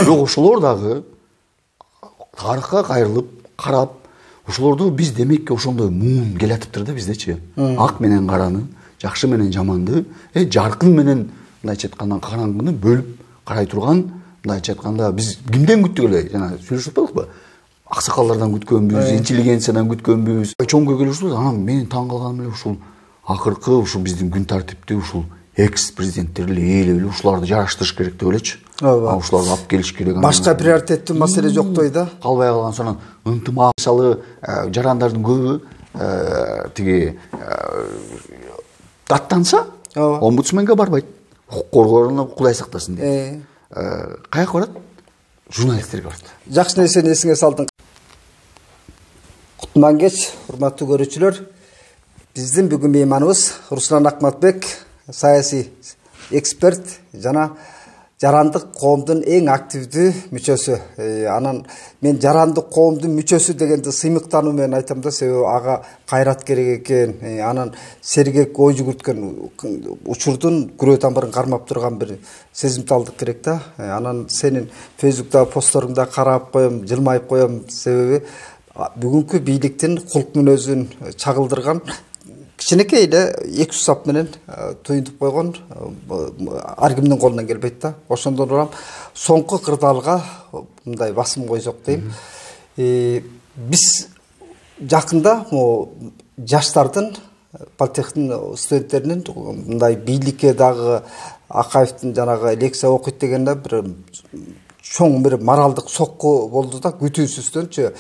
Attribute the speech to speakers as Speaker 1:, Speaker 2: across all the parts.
Speaker 1: Бирок ошолор дагы тарыхка кайрылып карап, ошолорду биз демекки ошондой муун келатыптыр да биздечи. Ак менен караны, жакшы менен жаманды, жаркын менен мындайча айтканда караңгыны бөлүп карай турган, мындайча айтканда биз кимден күттүк эле? Жана сүйлөшүп атпадыкпы? Аксакалдардан күткөнбүз, интеллигенциядан күткөнбүз. Чоң келушубуз, анан менин таң калганым эле ушул акыркы ушул биздин күн тартипти ушул экс-президенттер эле эле ушуларды жараштырыш керек деп элечи. Ушуларды алып келиш керек.
Speaker 2: Башка приоритеттүү маселе жоктой да.
Speaker 1: Калбай калган сонун ынтымак мисалы жарандардын көбү тиги даттанса, омбудсменге барбайт. Укук коргооруна Кудай сактасын дейт. Каяка барат? Журналисттерге барат.
Speaker 2: Жакшы нерсени эсиңе салдың. Кутман кеч, урматтуу көрүүчүлөр. Биздин бүгүн мейманыбыз Руслан Акматбек, саясий эксперт жана жарандык коомдун эң активдүү мүчөсү. Анан мен жарандык коомдун мүчөсү дегенди сыймыктануу менен айтам да, себеби ага кайрат керек экен. Анан сергек ой жүгүрткөн учурдун күрөө тамырын кармап турган бир сезимталдык керек да. Анан сенин Facebook'тагы посторуңда карап коем, жылмайып коем, себеби бүгүнкү бийликтин кулк мүнөзүн чагылдырган кичинекей эле 200 сап менен туюнтуп койгон ар кимдин колунан келбейт да. Ошондон улам соңку кырдаалга мындай басым койсок дейм. Биз жакында жаштардын, политехтин студенттеринин мындай бийликке дагы Акаевдин жанагы лекция окуйт дегенде бир чоң бир моралдык сокку болду да, күтүүсүздөнчү.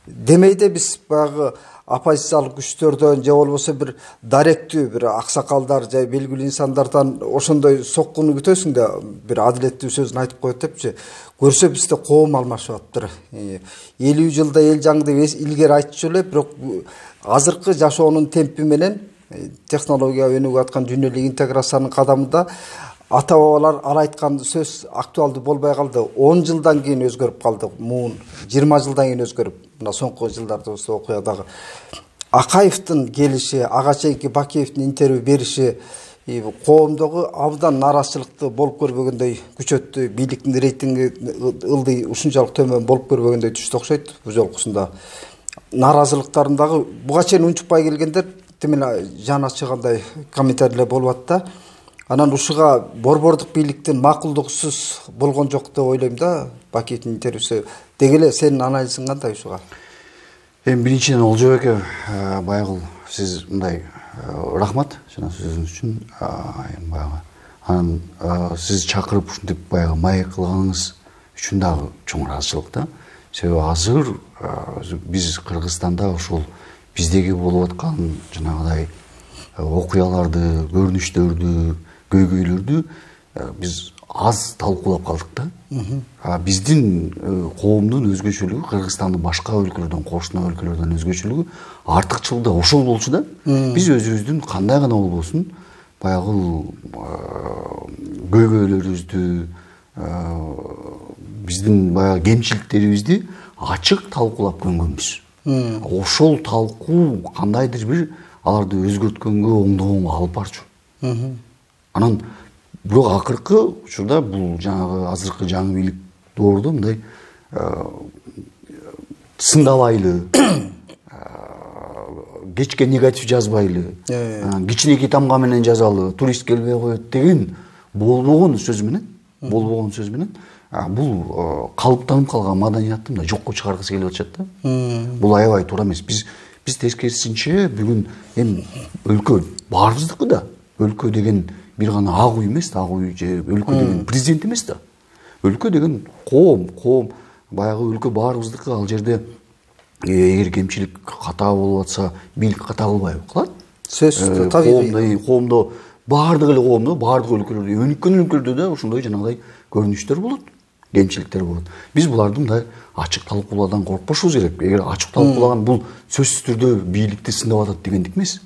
Speaker 2: Демейде биз баягы оппозициялык күчтөрдөн же болбосо бир даректүү бир аксакалдар же белгилүү инсандардан ошондой соккуну күтөсүң да, бир адилеттүү сөзүн айтып коет депчи. Көрсө бизде коом алмашып атыптыр. 50 жылда эл жаңы деп илгери айтчу эле, бирок азыркы жашоонун темпи менен технология өнүгүп аткан дүйнөлүк интеграциянын кадамында ата-бабалар ал айткан сөз актуалдуу болбой калды. 10 жылдан кийин өзгөрүп калды муун. 20 жылдан кийин өзгөрүп. Мына соңку жылдарда окуядагы Акаевдин келиши, ага чейинки Бакиевдин интервью бериши коомдогу абдан нааразычылыкты болуп көрбөгөндөй күчөттү, бийликтин рейтинги ылдый ушунчалык төмөн болуп көрбөгөндөй түштү окшойт. Бул жолкусунда нааразылыктарын дагы буга чейин унчукпай келгендер тимеле жан ачыгандай комментарийлер болуп атты. Анан ушуга борбордук бийликтин макулдугусуз болгон жок деп ойлойм да, Бакиевдин интервьюсу. Дегеле сенин анализиң кандай ушуга?
Speaker 1: Биринчиден Олжобек баягы сиз мындай рахмат жана сөзүңүз үчүн. Баягы анан сиз чакырып ушинтип баягы маек кылганыңыз үчүн дагы чоң ыраазычылык да. Себеби азыр биз Кыргызстанда ушул биздеги болуп аткан жанагыдай окуяларды, көрүнүштөрдү, көйгөйлөрдү биз аз талкуулап калдык да. Биздин коомдун өзгөчөлүгү Кыргызстандын башка өлкөлөрдөн, кошуна өлкөлөрдөн өзгөчөлүгү артыкчылыгы ошол болчу да. Биз өзүбүздүн кандай гана болбосун баягы көйгөйлөрүбүздү, биздин баягы кемчиликтерибизди ачык талкуулап көнгөнбүз. Ошол талкуу кандайдыр бир аларды өзгөрткөнгө, оңдогонго алып барчу. Анан бирок акыркы учурда бул жанагы азыркы жаңы бийлик доордо мындай сындабайлы, кечке негатив жазбайлы, кичинекей тамга менен жазалы, турист келбей коет деген болбогон сөз менен, бул калыптанып калган маданияттын да жокко чыгаргысы келип атышат да. Бул аябай туура эмес. Биз тескерисинче бүгүн эми өлкө баарыбыздыкы да. Өлкө деген бир гана ак үй эмес да, ак үй же өлкө деген президент эмес да. Өлкө деген коом баягы өлкө баарыбыздыкы. Ал жерде эгер кемчилик ката болуп атса, бийлик ката кылбайбы? Кылат.
Speaker 2: Сөзсүз табигый.
Speaker 1: Коомдо баардык эле коомдо, баардык өлкөлөрдө, өнүккөн өлкөлөрдө да ошондой жанагыдай көрүнүштөр болот, кемчиликтер болот. Биз буларды мындай ачык талкуулаудан коркпошубуз керек. Эгер ачык талкуулаган бул сөзсүз түрдө бийликти сындап атат дегендик эмес.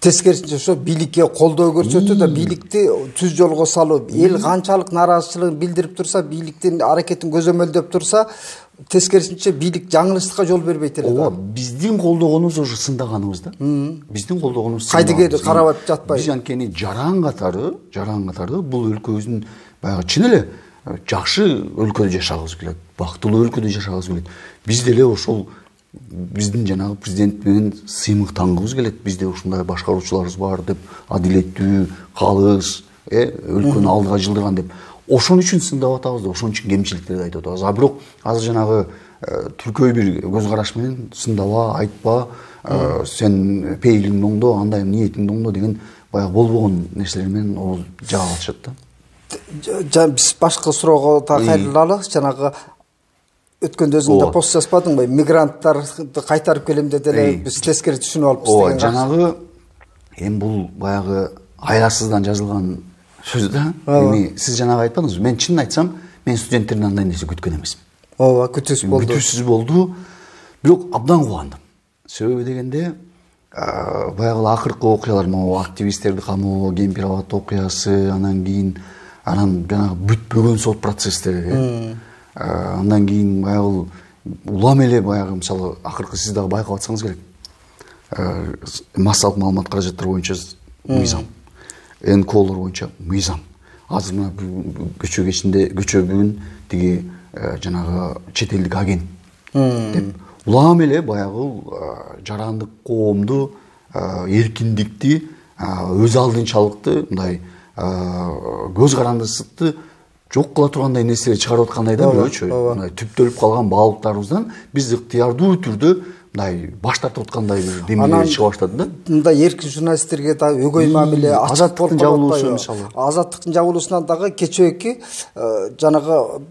Speaker 2: Тескерисинче ошо бийликке колдоо көрсөтүү да, бийликти түз жолго салуу, эл канчалык нааразычылыгын билдирип турса, бийликтин аракетин көзөмөлдөп турса, тескерисинче бийлик жаңылыштыкка жол бербейт эле.
Speaker 1: Ооба, биздин колдогонубуз ошо сындаганыбыз да. Биздин колдогонубуз
Speaker 2: кайдыгер карап жатпайбы.
Speaker 1: Биз анткени жаран катары бул өлкөбүздүн баягы чын эле жакшы өлкөдө жашагыбыз келет, бактылуу өлкөдө жашагыбыз келет. Биз деле ошол биздин жанагы президент менен сыймыктангыбыз келет. Бизде ушундай башкаруучуларыбыз бар деп, адилеттүү, калыс, өлкөнү алдыга жылдырган деп. Ошон үчүн сындап атабыз, ошон үчүн кемчиликтерди айтып атабыз. А бирок азыр жанагы түркөй бир көз караш менен сындаба, айтпа, сен пейилиң оңдо, андай ниетиң оңдо деген баягы болбогон нерселер менен ол жаап атышат да.
Speaker 2: Биз башка суроого так кайрылалы. Жанагы өткөндө өзүң да пост жазбадыңбы? Мигранттарды кайтарып келем деп эле биз тескери түшүнүп алыпбыз деген.
Speaker 1: Жанагы эми бул баягы айласыздан жазылган сөз да. Эми сиз жанагы айтпадыңызбы? Мен чынын айтсам, мен студенттерден андай нерсе күткөн эмесмин.
Speaker 2: Ооба, күтүүсүз болду.
Speaker 1: Күтүүсүз болду. Бирок абдан кубандым. Себеби дегенде, баягы акыркы окуялар, могу активисттерди камоо, Кемпир Абад окуясы, анан кийин жанагы бүтпөгөн сот процесстери, андан кийин баягы улам эле баягы мисалы акыркы сиз дагы байкап атсаңыз керек. Массалык маалымат каражаттары боюнча мыйзам, НКОлор боюнча мыйзам. Азыр мына көчө бүгүн тиги жанагы чет элдик агент деп улам эле баягы жарандык коомду, эркиндикти, өз алдынчалыкты, мындай көз карандысыкты жок кыла тургандай нерселер чыгарып аткандай да өзчө. Мындай түптөлүп калган баалыктарыбыздан биз ыктыярдуу түрдө мындай баш тартып аткандай бир демилер чыга баштады да.
Speaker 2: Мындай эркин журналисттерге да өгөй мамиле,
Speaker 1: азаттыктын жабылуусу мисалы.
Speaker 2: Азаттыктын жабылуусунан дагы кечээки жанагы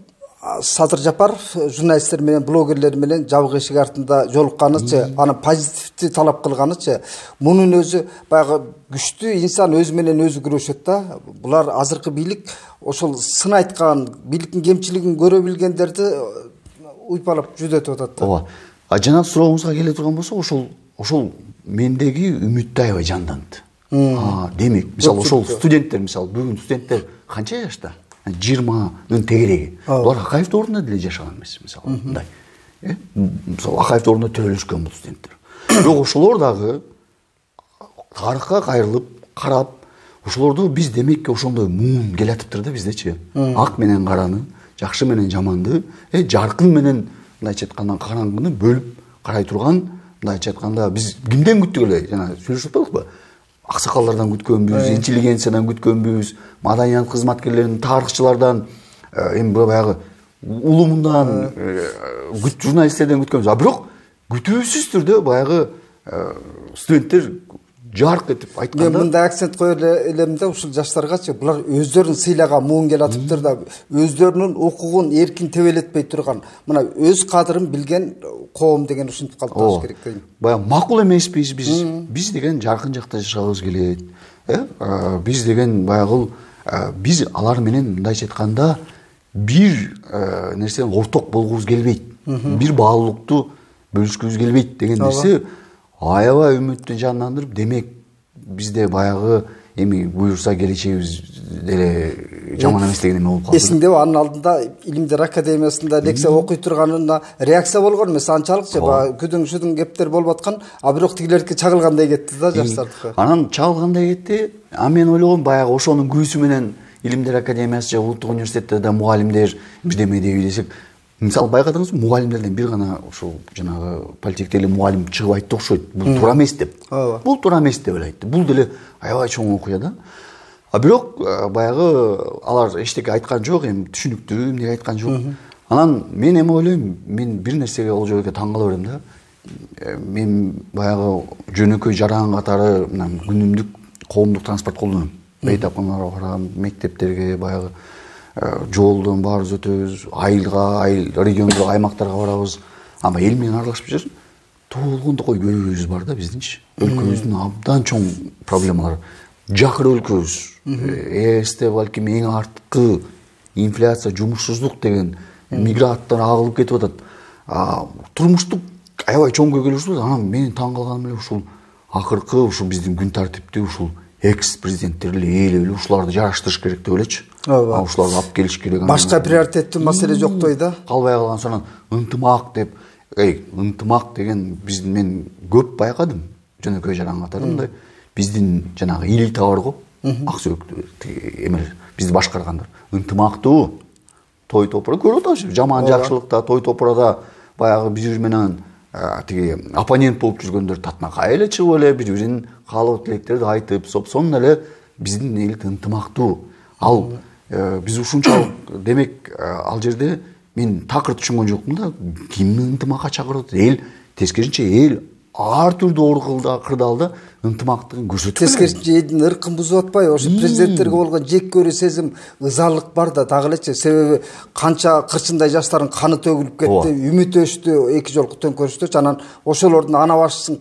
Speaker 2: Садыр Жапаров журналисттер менен, блогерлер менен жабык эшик артында жолукканычы, аны позитивди талап кылганычы, мунун өзү баягы күчтүү инсан өзү менен өзү күрөшөт да. Булар азыркы бийлик ошол сын айткан, бийликтин кемчилигин көрө билгендерди уйпалап жүдөтүп атат да.
Speaker 1: Ооба. Жанагы суроогуңузга келе турган болсок, ошол мендеги үмүттү аябай жанданды. Демек, мисалы ошол студенттер, мисалы бүгүн студенттер канча жашта? 20-нын тегереги. Булар Акаев доорунда деле жашаган эмес, мисалы. Мындай. Мисалы Акаев доорунда төрөлүшкөн бул студенттер. Бирок ошолор дагы тарыхка кайрылып, карап, ошолорду биз демекки ошондой муун келатыптыр да биздечи. Ак менен караны, жакшы менен жаманды, жаркын менен мындайча айтканда караңгыны бөлүп карай турган, мындайча айтканда биз кимден күттүк эле? Жана сүйлөшүп атпадыкпы? Аксакалдардан күткөнбүз, интеллигенциядан күткөнбүз, маданият кызматкерлеринин, тарыхчылардан, эми баягы улумундан, журналисттерден күткөнбүз. А бирок күтүүсүз түрдө баягы студенттер жарк этип айтканда.
Speaker 2: Мен мындай акцент кое элем да, ушул жаштаргачы булар өздөрүн сыйлаган муун келатыптыр да, өздөрүнүн укугун эркин тебелетпей турган, мына өз кадырын билген коом деген ушинтип калыптырыш керек дейм.
Speaker 1: Баягы макул эмеспиз биз деген жаркын жакта жашагыбыз келет. Биз деген баягы биз алар менен мындайча айтканда бир нерсенин орток болгубуз келбейт. Бир баалуулукту бөлүшкүбүз келбейт деген нерсе аябай үмүттү жандандырып, демек бизде баягы эми буюрса келечегибиз деле жаман эмес деген эме болуп калды.
Speaker 2: Эсиңдеби, анын алдында Илимдер академиясында лекция окуй турганына реакция болгон эмес, анчалыкчы күдүң-шүдүң кептер болуп аткан, а бирок тигилердики чагылгандай кетти да жаштардыкы.
Speaker 1: Анан чагылгандай кетти. А мен ойлогом баягы ошонун күбүсү менен Илимдер академиясы же Улуттук университетте да мугалимдер бирдеме деби десек, мисалы байкадыңызбы, мугалимдерден бир гана ошол жанагы политтехте мугалим чыгып айтты окшойт. Бул туура эмес деп. Бул туура эмес деп эле айтты. Бул деле аябай чоң окуя да. А бирок баягы алар эчтеке айткан жок, эми түшүнүктүү эмне айткан жок. Анан мен эми ойлойм, мен бир нерсеге Олжобекке таң кала берем да. Мен баягы жөнөкөй жаран катары күнүмдүк коомдук транспорт колдоном. Бейтапканаларга барам, мектептерге баягы жолдон баарыбыз өтөбүз, айылга, региондо, аймактарга барабыз. Ама эл менен аралашып жүрөбүз. Толгондо кой көрүүбүз бар да биздинчи. Өлкөбүздүн абдан чоң проблемалары. Жакыр өлкөбүз. ЭСте балким эң арткы инфляция, жумушсуздук деген мигранттар агылып кетип атат. Турмуштук аябай чоң көйгөйлөр. Анан менин таң калганым эле ушул акыркы ушул биздин күн тартиптүү ушул экс-президенттер эле ушуларды жараштырыш керек деп элечи. Ушуларды алып келиш керек.
Speaker 2: Башка приоритеттүү маселе жоктой да.
Speaker 1: Калбай калган соң ынтымак деп, ынтымак деген биздин мен көп байкадым. Жөнөкөй жаран катары мындай биздин жанагы элита бар го, ак сөөктүү эмелер, бизди башкаргандар. Ынтымактуу, той топура көрүп атабыз. Жаман жакшылыкта, той топурада баягы бири менен тиги оппонент болуп жүргөндөр татнакай эле чыгып эле бири-бирин каалоо тилектерди айтып, сонун эле биздин элит ынтымактуу. Ал биз ушунчалык демек ал жерде мен такыр түшүнгөн жокмун да, кимди ынтымакка чакырып атат? Эл тескерисинче эл ар түрдүү кырдаалда ынтымактыгын көрсөтүп
Speaker 2: тескерисинче элдин ыркын бузуп атпайбы? Ошо президенттерге болгон жек көрүү сезим, ызалык бар да дагы элечи. Себеби канча кырчындай жаштардын каны төгүлүп кетти, үмүт өчтү эки жолку төңкөрүштө. Анан ошолордун ана башчысынын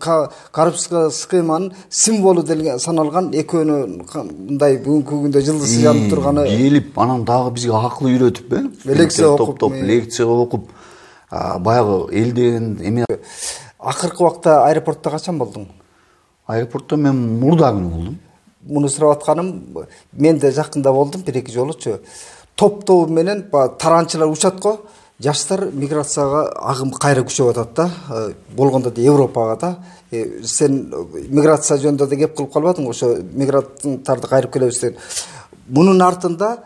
Speaker 2: коррупциялык схеманын символу саналган экөөнү мындай бүгүнкү күндө жылдызы жанып турганы
Speaker 1: келип, анан дагы бизге акыл үйрөтүп, лекция окуп, баягы элден эме.
Speaker 2: Акыркы убакта аэропортто качан болдуң?
Speaker 1: Аэропортто мен мурда күнү болдум.
Speaker 2: Муну сурап атканым, мен да жакында болдум, бир-эки жолучу. Топ менен таранчылар учат го, жаштар миграцияга агым кайра күчөп атат да. Болгондо да Европага да. Сен миграция жөнүндө да кеп кылып калбадың, ошо мигранттарды кайрып келебиз деген. Мунун артында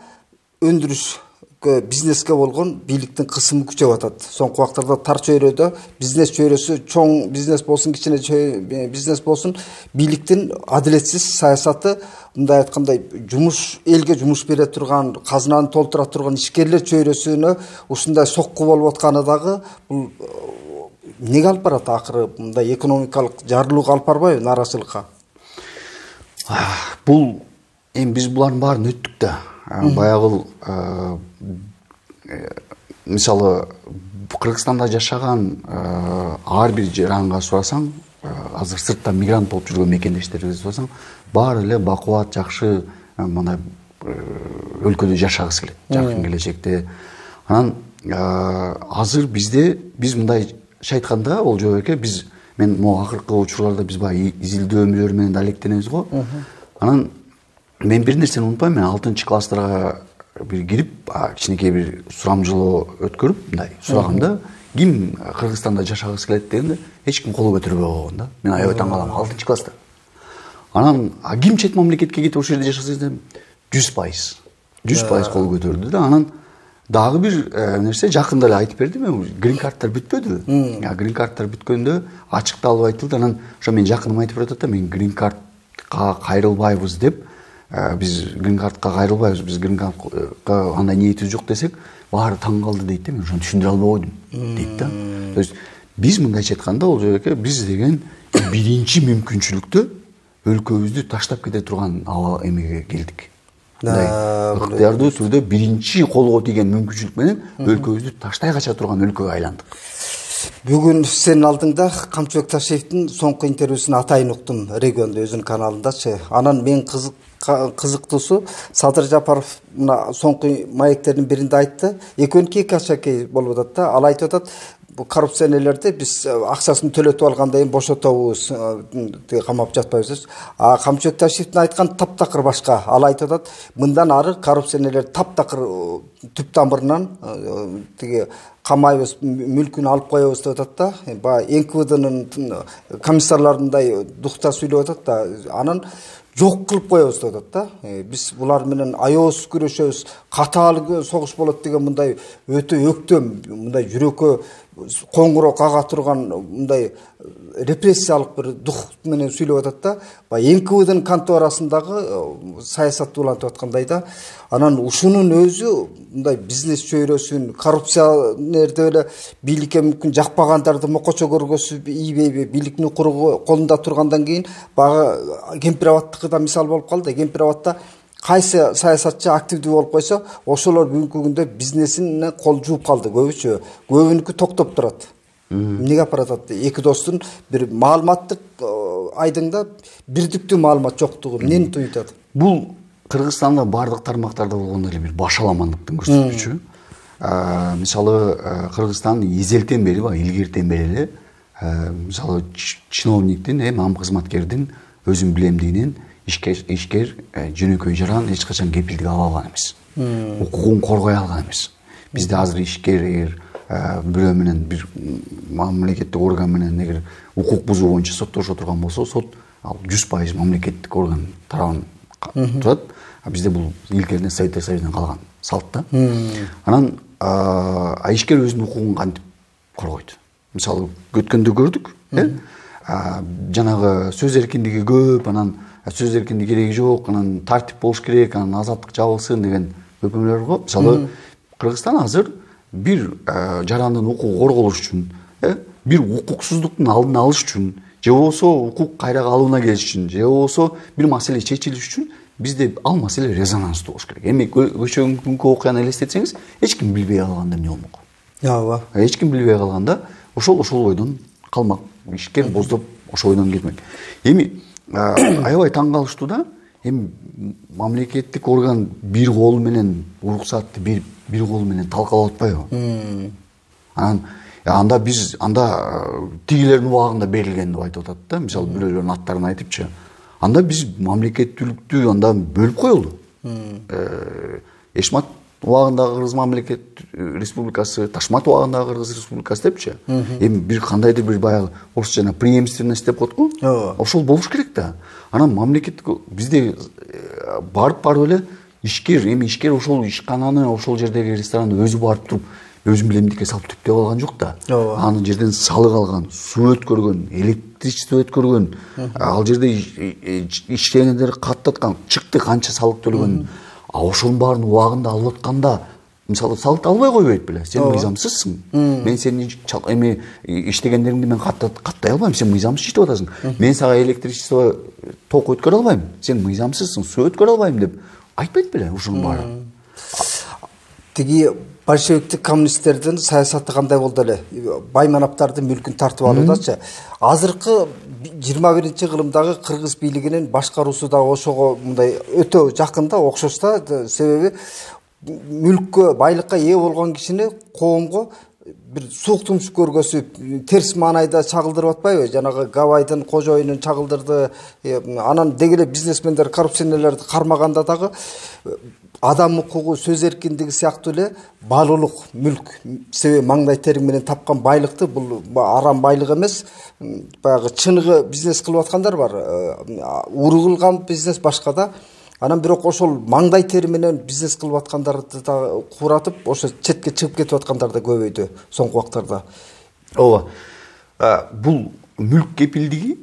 Speaker 2: өндүрүш бизнеске болгон бийликтин кысымы күчөп атат. Соңку убактарда тар чөйрөдө бизнес чөйрөсү чоң бизнес болсун, кичине бизнес болсун, бийликтин адилетсиз саясаты, мындай айткандай, элге жумуш бере турган, казынаны толтура турган ишкерлер чөйрөсүнө ушундай сокку болуп атканы дагы бул эмнеге алып барат? Акыры мындай экономикалык жарылууга алып барбайбы, нааразычылыкка?
Speaker 1: Бул биз булардын баарын өттүк да. Баягы мисалы Кыргызстанда жашаган ар бир жаранга сурасаң, азыр сыртта мигрант болуп жүргөн мекендештерге сурасаң, баары эле бакубат, жакшы мына өлкөдө жашагысы келет, жакын келечекте. Анан азыр биз мындай айтканда, ол жобеке, мен могу акыркы учурларда биз баягы изилдөөмөр менен да алектенебиз го. Анан мен бир нерсени унутпайм, мен 6-класстарга бир кирип, кичинекей бир сурамжылоо өткөрүп, мындай сураганда, ким Кыргызстанда жашагысы келет дегенде, эч ким кол көтөрбөй койгон да. Мен аябай таң калам, 6-класста. Анан ким чет мамлекетке кетип ошол жерде жашаса десем, 100% кол көтөрдү да. Анан дагы бир нерсе жакында эле айтып берди, мен грин карттар бүтпөдү. Грин карттар бүткөндө ачыкталып айтылды. Анан ошо мен жакыным айтып атат да, мен грин картка кайрылбайбыз деп, биз грин картка кайрылбайбыз, биз грин картка андай ниетибиз жок десек, баары таң калды дейт да. Мен ошону түшүндүрө албай койдум дейт да. То есть биз мындайча айтканда, ол жерге биз деген биринчи мүмкүнчүлүктө өлкөбүздү таштап кете турган эмеге келдик. Ыктыярдуу түрдө биринчи колго тийген мүмкүнчүлүк менен өлкөбүздү таштай кача турган өлкөгө айландык.
Speaker 2: Бүгүн сенин алдыңда Камчыбек Ташиевдин соңку интервьюсун атайын уктум региондо өзүнүн каналындачы. Анан мен кызыктуусу Садыр Жапаров мына соңку маектердин биринде айтты. Экөөнүкү эки ачакей болуп атат да. Ал айтып атат, коррупционерлерди биз акчасын төлөтүп алгандан кийин бошотобуз, камап жатпайбыз. Камчыбек Ташиевдин айткан таптакыр башка. Ал айтып атат, мындан ары коррупционерлер таптакыр түп тамырынан тиги камайбыз, мүлкүн алып коебуз деп атат да. Баягы НКВДнын комиссарларындай духта сүйлөп атат да. Анан жок кылып коебуз деп атат да. Биз булар менен аябыз күрөшөбүз, катаал согуш болот деген мындай өтө өктөм, мындай жүрөккө коңгуроо кага турган мындай репрессиялык бир дух менен сүйлөп атат да. Баягы НКВДнын конторасындагы саясатты улантып аткандай да. Анан ушунун өзү мындай бизнес чөйрөсүн, коррупционерди эле бийликке мүмкүн жакпагандарды мокочо көргөсү ийбейби, бийликтин укугу колунда тургандан кийин баягы Кемпирабадтыкы да мисал болуп калды. Кемпирабадта кайсы саясатчы активдүү болуп койсо, ошолор бүгүнкү күндө бизнесине кол жууп калды көбүчө. Көбүнүкү токтоп турат. Эмнеге апаратат? Эки достун бир маалыматтык айдыңда бирдиктүү маалымат жоктугу эмнени туютат?
Speaker 1: Бул Кыргызстанда бардык тармактарда болгон эле бир башаламандыктын көрсөткүчү. Мисалы Кыргызстан эзелтен бери, илгертен бери эле мисалы чиновниктин, ам кызматкердин өзүн билемдигинен ишкер жөнөкөй жаран эч качан кепилдик ала алган эмес. Укугун коргой алган эмес. Бизде азыр ишкер бирөө менен бир мамлекеттик орган менен эгер укук бузуу боюнча соттошо турган болсо, сот ал 100% мамлекеттик орган тарабынан турат. Бизде бул илгерден Советтер Союзунан калган салт да. Анан ишкер өзүнүн укугун кантип коргойт? Мисалы өткөндө көрдүк, жанагы сөз эркиндиги көп, анан сөз эркиндиги кереги жок, анан тартип болуш керек, анан азаттык жабылсын деген көпөмөлөр го. Мисалы Кыргызстан азыр бир жарандын укугу корголуш үчүн, бир укуксуздуктун алдын алыш үчүн, же болбосо укук кайра калыбына келиш үчүн, же болбосо бир маселе чечилиш үчүн бизде ал маселе резонанстуу болуш керек. Эми көчөгүнкү окуяны элестетсеңиз, эч ким билбей калганда эмне болмок?
Speaker 2: Ооба.
Speaker 1: Эч ким билбей калганда ошол ойдон калмак, ишкер боздоп ошол ойдон кетмек. Эми аябай таң калыштуу да, эми мамлекеттик орган бир кол менен уруксатты берип, бир кол менен талкалап атпайбы? Анда биз тигилердин убагында берилген деп айтып атат да, мисалы бирөөлөрдүн аттарын айтыпчы. Анда биз мамлекеттүүлүктү анда бөлүп коелу. Эшмат убагындагы Кыргыз мамлекет республикасы, Ташмат убагындагы Кыргыз республикасы депчи. Эми бир кандайдыр бир баягы орусча жана преемственность деп коет го. Ошол болуш керек да. Анан мамлекеттик бизде барып эле ишкер ошол ишкананы, ошол жердеги ресторанды өзү барып туруп, өзүм билемдикке салып түптөп алган жок да. Анын жерден салык алган, суу өткөргөн, электричество өткөргөн, ал жерде иштегендер каттаткан, чыкты канча салык төлөгөн, ошонун баарын убагында алып атканда, мисалы салыкты албай койбойт беле? Сен мыйзамсызсың. Мен сени эми иштегендериңди мен каттай албайм, сен мыйзамсыз иштеп атасың. Мен сага электричество, ток өткөрө албайм, сен мыйзамсызсың, суу өткөрө албайм деп айтпайт беле ошонун баары?
Speaker 2: Тиги большевиктик коммунисттердин саясаты кандай болду эле? Бай манаптардын мүлкүн тартып алуудачы. Азыркы 21-кылымдагы кыргыз бийлигинин башкаруусу да ошого мындай өтө жакын да, окшош да. Себеби мүлккө, байлыкка ээ болгон кишини коомго бир суук тумуш көргөзүп, терс маанайда чагылдырып атпайбы? Жанагы Гавайдын кожоюнун чагылдырды, анан дегеле бизнесмендер, коррупционерлерди кармаганда дагы адам укугу, сөз эркиндиги сыяктуу эле баалуулук, мүлк, себеби маңдай терим менен тапкан байлыкты, бул арам байлык эмес, баягы чыныгы бизнес кылып аткандар бар. Ургулган бизнес башка да. Анан бирок ошол маңдай тери менен бизнес кылып аткандарды да кууратып, ошо четке чыгып кетип аткандар да көбөйдү соңку убактарда.
Speaker 1: Ооба. Бул мүлк кепилдиги,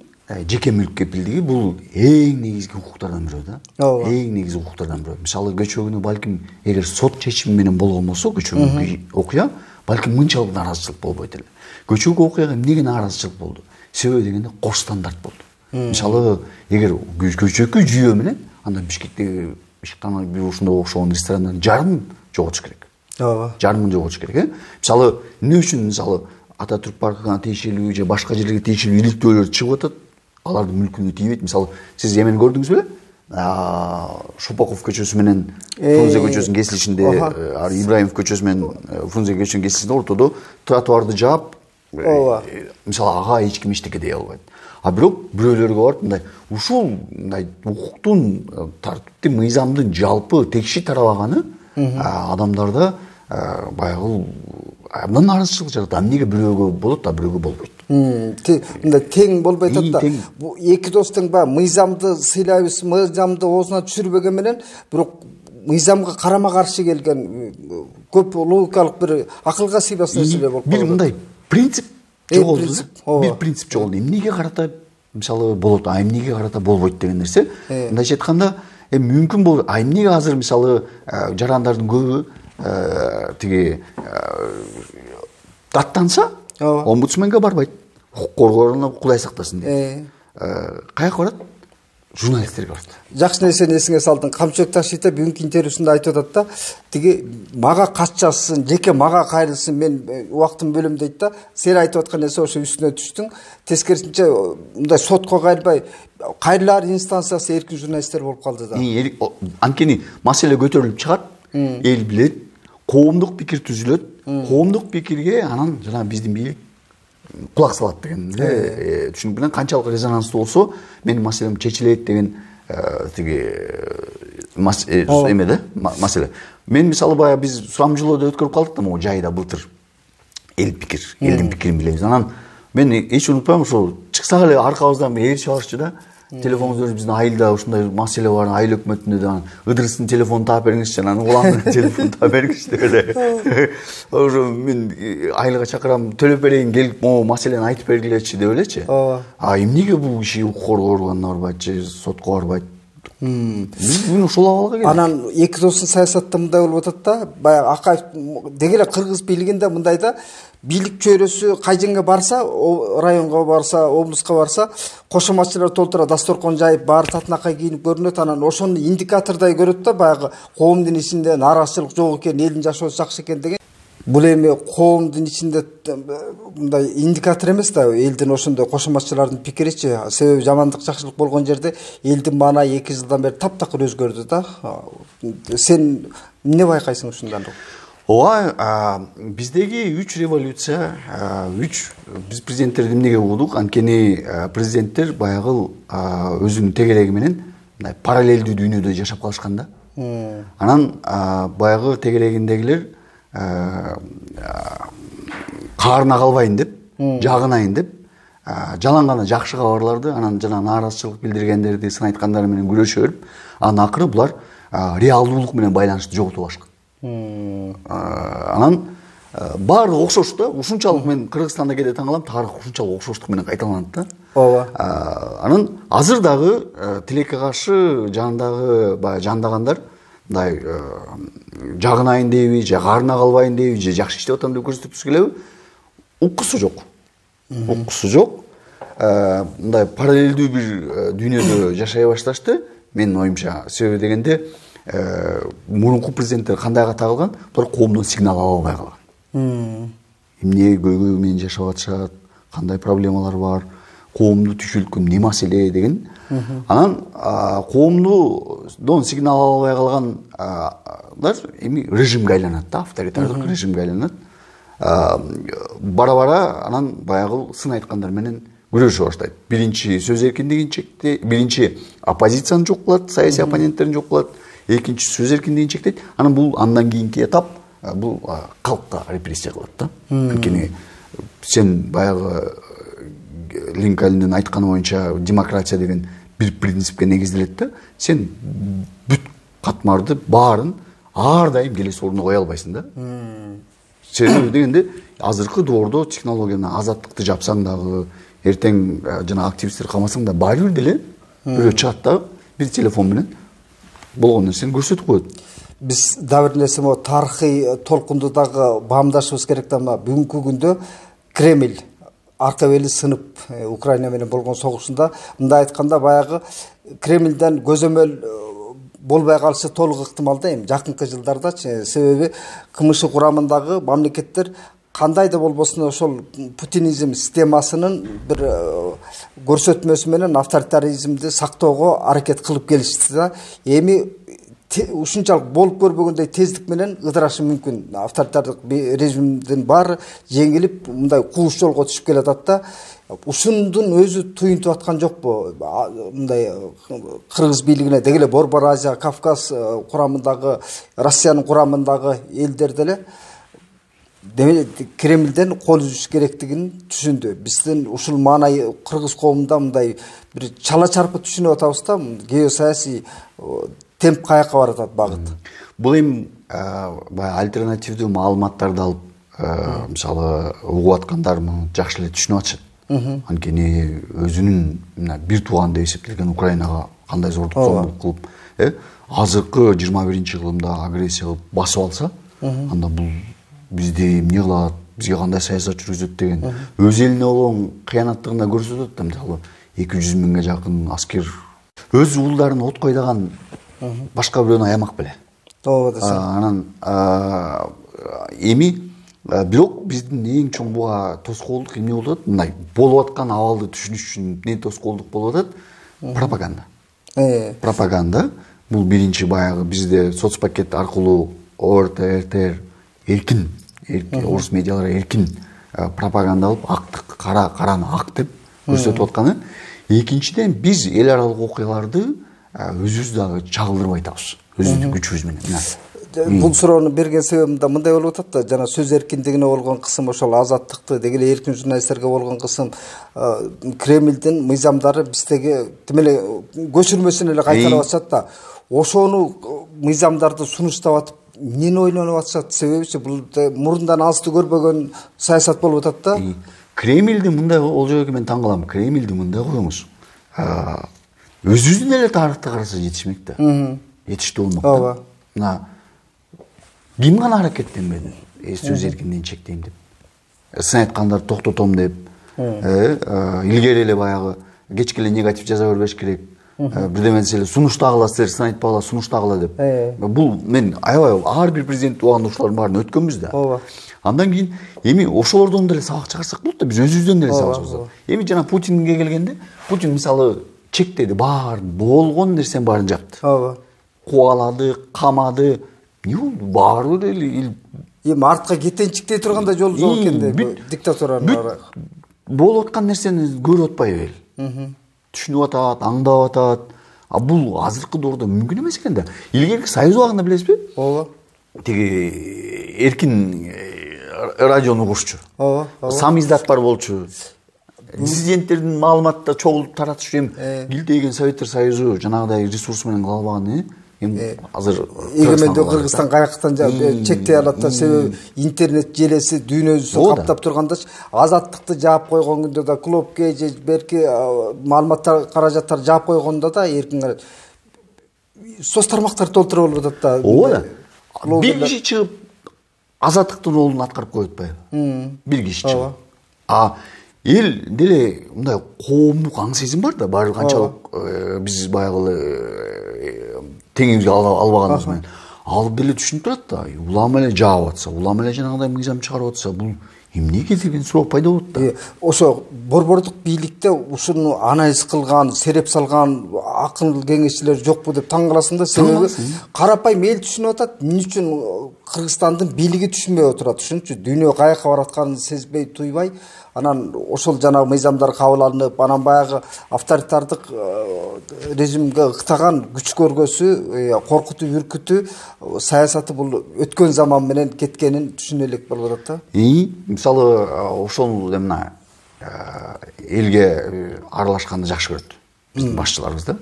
Speaker 1: жеке мүлк кепилдиги бул эң негизги укуктардан бирөө да. Эң негизги укуктардан бирөө. Мисалы көчөгүнү балким эгер сот чечими менен болгон болсо, көчөгүнкү окуя балким мынчалык наразычылык болбойт эле. Көчөгү окуяга эмнеге наразычылык болду? Себеби дегенде кош стандарт болду. Мисалы эгер көчөгү жүйө менен анда Бишкектеги ишкана бир ушундай окшогон ресторандын жарымын жоготуш керек. Жарымын жоготуш керек. Мисалы эмне үчүн мисалы Ататүрк паркына тиешелүү же башка жерлерге тиешелүү иликтөөлөр чыгып атат, алардын мүлкүнө тийбейт. Мисалы сиз эмен көрдүңүз беле? Шопоков көчөсү менен Фрунзе көчөсүнүн кесилишинде, Ибраимов көчөсү менен Фрунзе көчөсүнүн кесилишинде ортодо тротуарды жаап, мисалы ага эч ким эчтеке дей албайт. Бирок бирөөлөргө барып мындай ушул мындай укуктун, тартиптин, мыйзамдын жалпы текши тарабаганы адамдарда баягы абдан наразычылык жаратат. Эмнеге бирөөгө болот, бирөөгө болбойт?
Speaker 2: Мындай тең болбой атат да. Бу эки достуң мыйзамды сыйлайбыз, мыйзамды оозуна түшүрбөгөн менен, бирок мыйзамга карама каршы келген көп логикалык бир акылга сыйбас нерселер болуп калды.
Speaker 1: Бир мындай принцип жоголду. Бир принцип жоголду. Эмнеге карата мисалы болот, эмнеге карата болбойт деген нерсе. Мындайча айтканда, мүмкүн болот. Эмнеге азыр мисалы жарандардын көбү тиги даттанса, омбудсменге барбайт. Укук коргооруна Кудай сактасын дейт. Каяка барат? Журналисттерге барат.
Speaker 2: Жакшы нерсени эсиңе салдың. Камчыбек Ташита бүгүнкү интервьюсунда айтып атат да, тиги мага каччасын, жеке мага кайрылсын, мен убактын бөлөм дейт да. Сен айтып аткан нерсе ошо үстүнө түштүң. Тескерисинче мындай сотко кайрылбай, кайрылар инстанциясы эркин журналисттер болуп калды да.
Speaker 1: Анткени маселе көтөрүлүп чыгат, эл билет, коомдук пикир түзүлөт, коомдук пикирге анан жана биздин бийлик кулак салат деген түшүнүк менен канчалык резонанстуу болсо менин маселем чечилет деген тиги эме да маселе. Мен мисалы баягы биз сурамжылоодо өткөрүп калдык да, могу жайда былтыр эл пикир, элдин пикирин билебиз. Анан мен эч унутпайм, ошо чыксак эле аркабыздан эл чабышчу да. телефонуңузду биздин айылда ушундай маселе бар, айыл өкмөтүндө да Ыдырыстын телефонун таап бериңизчи, анан уламдын телефонун таап бериңизчи деп эле. Ошо мен айылга чакырам, төлөп берейин, келип могу маселени айтып бергилечи деп элечи. А эмнеге бул киши укук органына барбайт же сотко барбайт? Биз ушул абалга келдик.
Speaker 2: Анан эки достун саясатта мындай болуп атат да, баягы Акаев деги эле кыргыз бийлигинде мындай да, бийлик чөйрөсү кай жерге барса, районго барса, облуска барса, кошоматчылар толтура дасторкон жайып, баары татынакай кийинип көрүнөт, анан ошону индикатордой көрөт да, баягы коомдун ичинде нааразычылык жок экен, элдин жашоосу жакшы экен деген. Бул эми коомдун ичинде мындай индикатор эмес да, элдин ошондой кошоматчылардын пикиричи. Себеби жамандык жакшылык болгон жерде элдин маанайы 2 жылдан бери таптакыр өзгөрдү да. Сен эмне байкайсың ушундан?
Speaker 1: Ооба, биздеги 3 революция, 3 биз президенттерди эмнеге угдук? Анткени президенттер баягы өзүнүн тегереги менен мындай параллелдүү дүйнөдө жашап калышкан да. Анан баягы тегерегиндегилер каарына калбайын деп, жагынайын деп, жалаң гана жакшы кабарларды, анан жана нааразычылык билдиргендерди, сын айткандары менен күрөшө берип, анан акыры булар реалдуулук менен байланышты жоготуп алышкан. Анан баардыгы окшош да, ушунчалык мен Кыргызстанда кээде таң калам, тарых ушунчалык окшоштук менен кайталанат да.
Speaker 2: Ооба.
Speaker 1: Анан азыр дагы тилекке каршы жанындагы баягы жандагандар мындай жагынайын дейби, же каарына калбайын дейби, же жакшы иштеп атам деп көрсөткүсү келеби? Уккусу жок. Уккусу жок. Мындай параллелдүү бир дүйнөдө жашай башташты. Менин оюмча, себеби дегенде мурунку президенттер кандайга тагылган? Булар коомдон сигнал ала албай калган. Эмне көйгөй менен жашап атышат, кандай проблемалар бар, коомду түшүлткөн эмне маселе деген. Анан коомдон сигнал ала албай калгандар эми режимге айланат да, авторитардык режимге айланат. Бара-бара анан баягы сын айткандар менен күрөшө баштайт. Биринчи сөз эркиндигин чектейт, биринчи оппозицияны жок кылат, саясий оппоненттерин жок кылат, экинчи сөз эркиндигин чектейт. Анан бул андан кийинки этап бул калкка репрессия кылат да. Анткени сен баягы Линкольндин айтканы боюнча демократия деген бир принципке негизделет да. Сен бүт катмарды баарын ар дайым келесі ордуна кое албайсың да. Себеби дегенде азыркы доордо технологияны азаттыкты жапсаң дагы, эртең жана активисттер калмасаң да баары бир деле бирөө чыгат да, бир телефон менен болгон нерсени көрсөтүп коет.
Speaker 2: Биз да бир нерсе могу тарыхый толкунду дагы баамдашыбыз керек да. Бүгүнкү күндө Кремль арка бели сынып Украина менен болгон согушунда мындай айтканда баягы Кремльден көзөмөл болбой калышы толук ыктымал да эми жакынкы жылдардачы. Себеби КМШ курамындагы мамлекеттер кандай да болбосун ошол путинизм системасынын бир көрсөтмөсү менен авторитаризмди сактоого аракет кылып келишти да. Эми ушунчалык болуп көрбөгөндөй тездик менен ыдырашы мүмкүн. Авторитардык режимдин баары жеңилип мындай кууш жолго түшүп келатат да. Ушундун өзү туюнтуп аткан жокпу? Мындай Кыргыз бийлигине дегеле Борбор Азия, Кавказ курамындагы, Россиянын курамындагы элдер деле Кремльден кол үзүш керектигин түшүндү. Биздин ушул маанай кыргыз коомунда мындай бир чала чарпы түшүнүп атабыз да. Геосаясий темп каяка баратат багыт.
Speaker 1: Бул эми баягы альтернативдүү маалыматтарды алып, мисалы угуп аткандар муну жакшы эле түшүнүп атышат. Анткени өзүнүн бир тууган деп эсептелген Украинага кандай зордук зомбулук кылып, азыркы 21-кылымда агрессия кылып басып алса, анда бул бизде эмне кылат, бизге кандай саясат жүргүзөт деген өз элине болгон кыянаттыгын да көрсөтөт да. Мисалы 200 миңге жакын аскер өз уулдарын от койдаган башка бирөөнү аямак беле.
Speaker 2: Ооба десең.
Speaker 1: Анан эми бирок биздин эң чоң буга тоскоолдук эмне болуп атат? Мындай болуп аткан абалды түшүнүш үчүн эмне тоскоолдук болуп атат? Пропаганда. Пропаганда бул биринчи баягы бизде соцпакет аркылуу ОРТ, РТР эркин, орус медиалары эркин пропаганда алып, актык, караны ак деп көрсөтүп атканы. Экинчиден биз эл аралык окуяларды өзүбүз дагы чагылдырбай атабыз. Өзүбүздүн күчүбүз менен.
Speaker 2: бул суроону берген себебим да мындай болуп атат да, жана сөз эркиндигине болгон кысым, ошол азаттыкты деги эле эркин журналисттерге болгон кысым, Кремлдин мыйзамдары биздеги демеле көчүрмөсүн эле кайталап атышат да. Ошону мыйзамдарды сунуштап атып эмнени ойлонуп атышат? Себебичи бул мурундан алысты көрбөгөн саясат болуп атат да.
Speaker 1: Кремлди мындай Олжобек, мен таң калам. Кремлди мындай коюңуз. Өзүбүздүн эле тарыхты караса жетишмек да. Жетиштүү болмок да.
Speaker 2: Ооба.
Speaker 1: Мына ким гана аракеттенбеди сөз эркиндигин чектейм деп. Сын айткандар токтотом деп. Илгери эле баягы кечке эле негатив жаза бербеш керек. Бирдемеси эле сунуштагыла, силер сын айтпагыла, сунуштагыла деп. Бул мен аябай ар бир президент убагындагылардын баарын өткөнбүз да.
Speaker 2: Ооба.
Speaker 1: Андан кийин эми ошолордон деле сабак чыгарсак болот да, биз өзүбүздөн деле сабак чыгарсак. Эми жана Путинге келгенде, Путин мисалы чектеди, баарын болгон нерсенин баарын жапты.
Speaker 2: Ооба.
Speaker 1: Кубалады, камады. Эмне болду? Баары эле
Speaker 2: Эми артка кетенчиктей турганда жол жок экен да, диктатуранын.
Speaker 1: Болуп аткан нерсени көрүп атпайбы эл? Түшүнүп атат, аңдап атат. А бул азыркы доордо мүмкүн эмес экен да. Илгерки Союз убагында билесизби?
Speaker 2: Ооба.
Speaker 1: Тиги эркин радиону курчу.
Speaker 2: Ооба.
Speaker 1: Сам издат бар болчу. Диссиденттердин маалыматты чогултуп таратыш эми Илдеген Советтер Союзу жанагыдай ресурс менен кыла албаганы эми азыр
Speaker 2: эгемендүү Кыргызстан каяктан чектей алат да, себеби интернет желеси дүйнөбүздү каптап тургандачы азаттыкты жаап койгон күндө да, клубке же берки маалыматтар, каражаттар жаап койгондо да эркин соц тармактар толтура болуп атат да.
Speaker 1: Ооба да. Бир киши чыгып азаттыктын ролун аткарып коюп атпайбы? Бир киши чыгып. Эл деле мындай коомдук аң сезим бар да, баары канчалык биз баягы теңибизге албаганыбыз менен. Алып деле түшүнүп турат да, улам эле жаап атса, улам эле жанагыдай мыйзам чыгарып атса, бул эмнеге деген суроо пайда болот да.
Speaker 2: Ошо борбордук бийликте ушуну анализ кылган, сереп салган акыл кеңешчилер жокпу деп таң каласың да, себеби карапайым эл түшүнүп атат, эмне үчүн Кыргызстандын бийлиги түшүнбөй отурат, ушунчу дүйнө каяка баратканын сезбей, туйбай, анан ошол жанагы мыйзамдар кабыл алынып, анан баягы авторитардык режимге ыктаган күч көргөсү, коркутуп үркүтүү саясаты бул өткөн заман менен кеткенин түшүнө элек болуп атат да.
Speaker 1: Мисалы ошол мына элге аралашканды жакшы көрөт биздин башчыларыбыз да.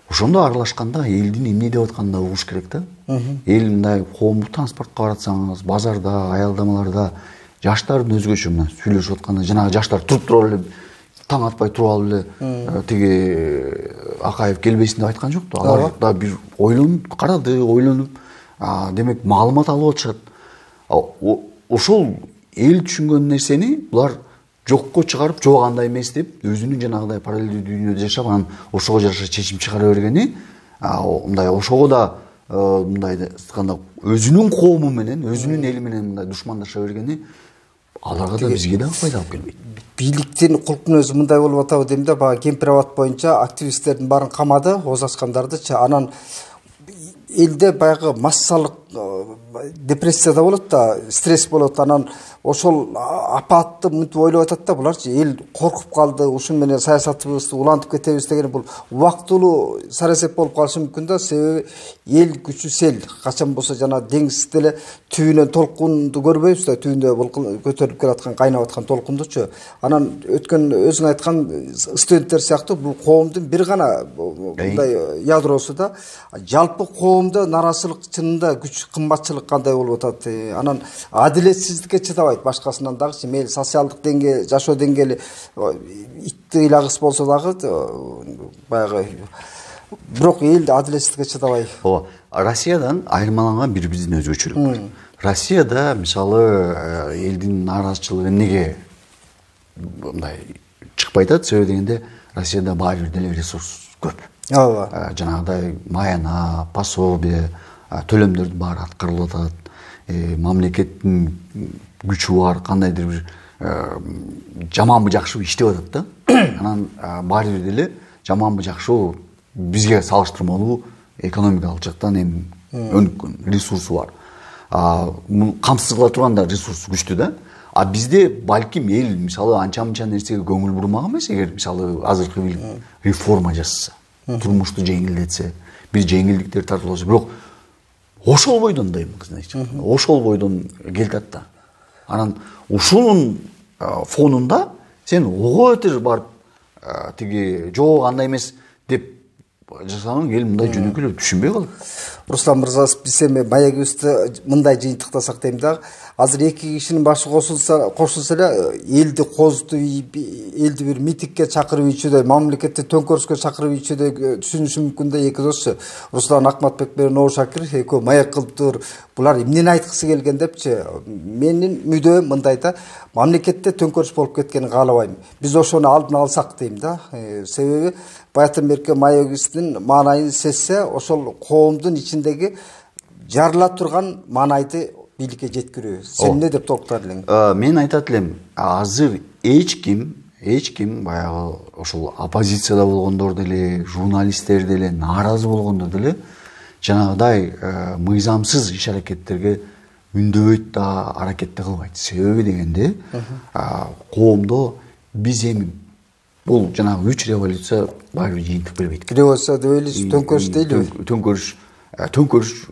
Speaker 1: Ошондо аралашканда элдин эмне деп атканын да угуш керек да. Эл мындай коомдук транспортко баратсаңыз, базарда, аялдамаларда жаштардын өзгөчө мына сүйлөшүп атканда жанагы жаштар туруп туруп эле таң атпай туруп алып эле тиги Акаев келбесин деп айткан жок да. Алар да бир ойлонуп карады, ойлонуп, демек маалымат алып атышат. Ошол эл түшүнгөн нерсени булар жокко чыгарып, жок андай эмес деп өзүнүн жанагыдай параллелдүү дүйнөдө жашап, анан ошого жараша чечим чыгара бергени, мындай ошого да мындай айтканда өзүнүн коому менен, өзүнүн эли менен мындай душмандаша бергени аларга да бизге да пайда алып келбейт.
Speaker 2: Бийликтин кулктун өзү мындай болуп атабы дейм да, баягы Кемпир абад боюнча активисттердин баарын камады, ооз ачкандардычы. Анан элде баягы массалык депрессияда болот да, стресс болот. Анан ошол апатты мынтип ойлоп атат да буларчы. Эл коркуп калды, ушун менен саясатыбызды улантып кетебиз деген бул убактылуу сарасеп болуп калышы мүмкүн да, себеби эл күчү сел качан болсо жана деңизде эле түбүнөн толкунду көрбөйбүз да, түбүндө бул көтөрүлүп келаткан, кайнап аткан толкундучу. Анан өткөн өзүң айткан студенттер сыяктуу бул коомдун бир гана мындай ядросу да, жалпы коомдо наразылык чынында күч, кымбатчылык кандай болуп атат. Анан адилетсиздикке чыдабайт башкасынан дагычы. Мейли социалдык деңгээл, жашоо деңгээли итти ыйлагыс болсо дагы баягы бирок эл адилетсиздикке чыдабай.
Speaker 1: Ооба. Россиядан айырмаланган бир биздин өзгөчөлүк бар. Россияда мисалы элдин нааразычылыгы эмнеге мындай чыкпай атат? Себеби дегенде Россияда баары бир деле ресурс көп.
Speaker 2: Ооба.
Speaker 1: Жанагыдай маяна, пособие, төлөмдөрдүн баары аткарылып атат. Мамлекеттин күчү бар, кандайдыр бир жаманбы жакшыбы иштеп атат да. Анан баары бир деле жаманбы жакшыбы бизге салыштырмалуу экономикалык жактан эми өнүккөн ресурсу бар. Камсыз кыла турган да ресурсу күчтүү да. А бизде балким эл мисалы анча-мынча нерсеге көңүл бурмак эмес, эгер мисалы азыркы реформа жасаса, турмушту жеңилдетсе, бир жеңилдиктер тартылса, бирок ошол бойдон дайым, значит. Ошол бойдон келатат да. Анан ушунун фонунда сен ого өтө барып тиги жок андай эмес деп жасагаң эл мындай жөнөкөй түшүнбөй калат.
Speaker 2: Руслан мырза, биз эми маегибизди мындай жыйынтыктасак дейм да. Азыр эки кишинин башы кошулса эле элди козутуп, элди бир митингге чакырып ийчүдөй, мамлекетти төңкөрүшкө чакырып ийчүдөй түшүнүшү мүмкүн да эки досчу. Руслан Акматбек менен Ноо Шакир экөө маек кылыптыр. Булар эмнени айткысы келген депчи. Менин мүдөм мындай да, мамлекетте төңкөрүш болуп кеткенин каалабайм. Биз ошону алдын алсак дейм да. Себеби баягы берки маегибиздин маанайын сезсе, ошол коомдун ичиндеги жарыла турган маанайды бийликке жеткирүү. Сен эмне деп токтор элең?
Speaker 1: Мен айтат элем, азыр эч ким баягы ошол оппозицияда болгондор деле, журналисттер деле, нааразы болгондор деле жанагыдай мыйзамсыз иш аракеттерге үндөбөйт да, аракет да кылбайт. Себеби дегенде, коомдо биз эми бул жанагы 3 революция баары жыйынтык бербейт.
Speaker 2: Революция деп эле төңкөрүш дейлиби?
Speaker 1: Төңкөрүш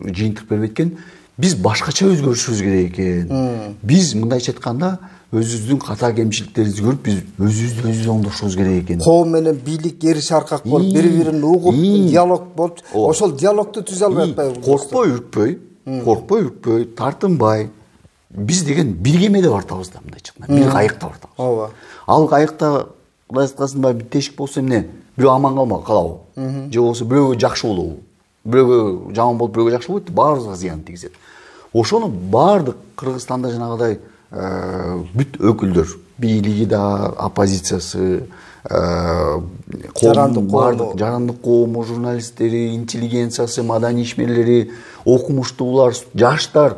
Speaker 1: жыйынтык бербейт экен. Биз башкача өзгөрүшүбүз керек экен. Биз мындайча айтканда өзүбүздүн ката кемчиликтерибизди көрүп, биз өзүбүздү оңдошубуз керек экен.
Speaker 2: Коом менен бийлик эри шаркак болуп, бири-бирин угуп, диалог болуп, ошол диалогду түзө албай атпайбы?
Speaker 1: Коркпой, үркпөй, тартынбай. Биз деген бир кемеде бартабыз да, мындайча айтканда, бир кайыкта бартабыз.
Speaker 2: Ооба.
Speaker 1: Ал кайыкта Кудай сактасын бир тешик болсо эмне? Бирөө аман калабы? Же болбосо бирөөгө жакшы болобу? Бирөөгө жаман болуп, бирөөгө жакшы болбойт, баарыбызга зыян тийгизет. Ошону баардык Кыргызстанда жанагыдай бүт өкүлдөр, бийлиги да, оппозициясы, коомдун баардык жарандык коому, журналисттери, интеллигенциясы, маданий ишмерлери, окумуштуулар, жаштар,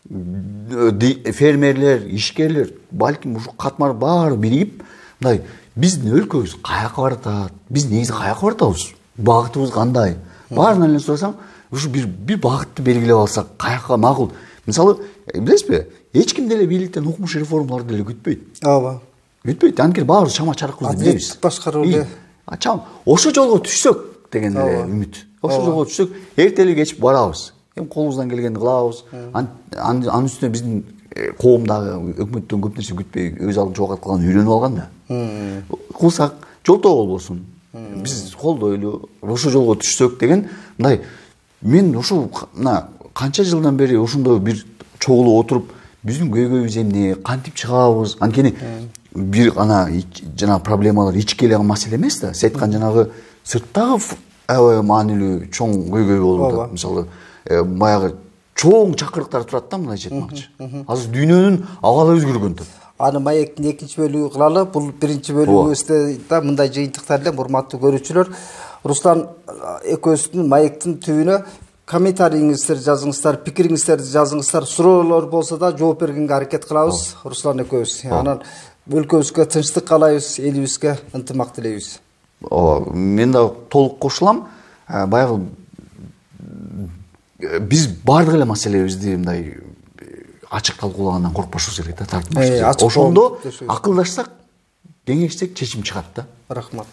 Speaker 1: фермерлер, ишкерлер, балким ушу катмар баары биригип, мындай биздин өлкөбүз каяка баратат, биз негизи каяка баратабыз, багытыбыз кандай? Баарынан эле сурасаң, ушу бир багытты белгилеп алсак, каяка макул. Мисалы, билесизби, эч ким деле бийликтен укмуш реформаларды деле күтпөйт.
Speaker 2: Ооба.
Speaker 1: Күтпөйт. Анткени баарыбыз чама чаракыбызды билебиз.
Speaker 2: Адилеттик башкаруу эле.
Speaker 1: Ошо жолго түшсөк деген эле үмүт. Ошо жолго түшсөк, эртели кеч барабыз. Эми колубуздан келгенди кылабыз. Анын үстүнө биздин коомдагы өкмөттөн көп нерсе күтпөй, өз алдын жогат кылган үйрөнүп алган да. Кылсак, жолтоо болбосун. Биз колдойлу, ошо жолго түшсөк деген, мындай мен ошо канча жылдан бери ошондой бир чогулуп отуруп, биздин көйгөйүбүз эмне, кантип чыгабыз? Анткени бир жана проблемалар ички эле маселе эмес да. Сен айткан жанагы сырттагы аябай маанилүү чоң көйгөй болуп атат. Мисалы, баягы чоң чакырыктар турат да, мындайча айтмакчы. Азыр дүйнөнүн абалы өзгөргөн да.
Speaker 2: Аны маектин экинчи бөлүгү кылалы. Бул биринчи бөлүгүбүздө да мындай жыйынтыктар эле, урматтуу көрүүчүлөр. Руслан экөөбүздүн маектин түбүнө комментарийиңиздер жазыңыздар, пикириңиздерди жазыңыздар. Суроолор болсо да жооп бергенге аракет кылабыз. Руслан экөөбүз. Анан өлкөбүзгө тынчтык каалайбыз, элибизге ынтымак тилейбиз.
Speaker 1: Мен да толук кошулам. Баягы биз баардык эле маселебизди мындай ачык талкуулагандан коркпошубуз керек да, тартынбашты. Ошондо акылдашсак, кеңешсек чечим чыгат да.
Speaker 2: Рахмат.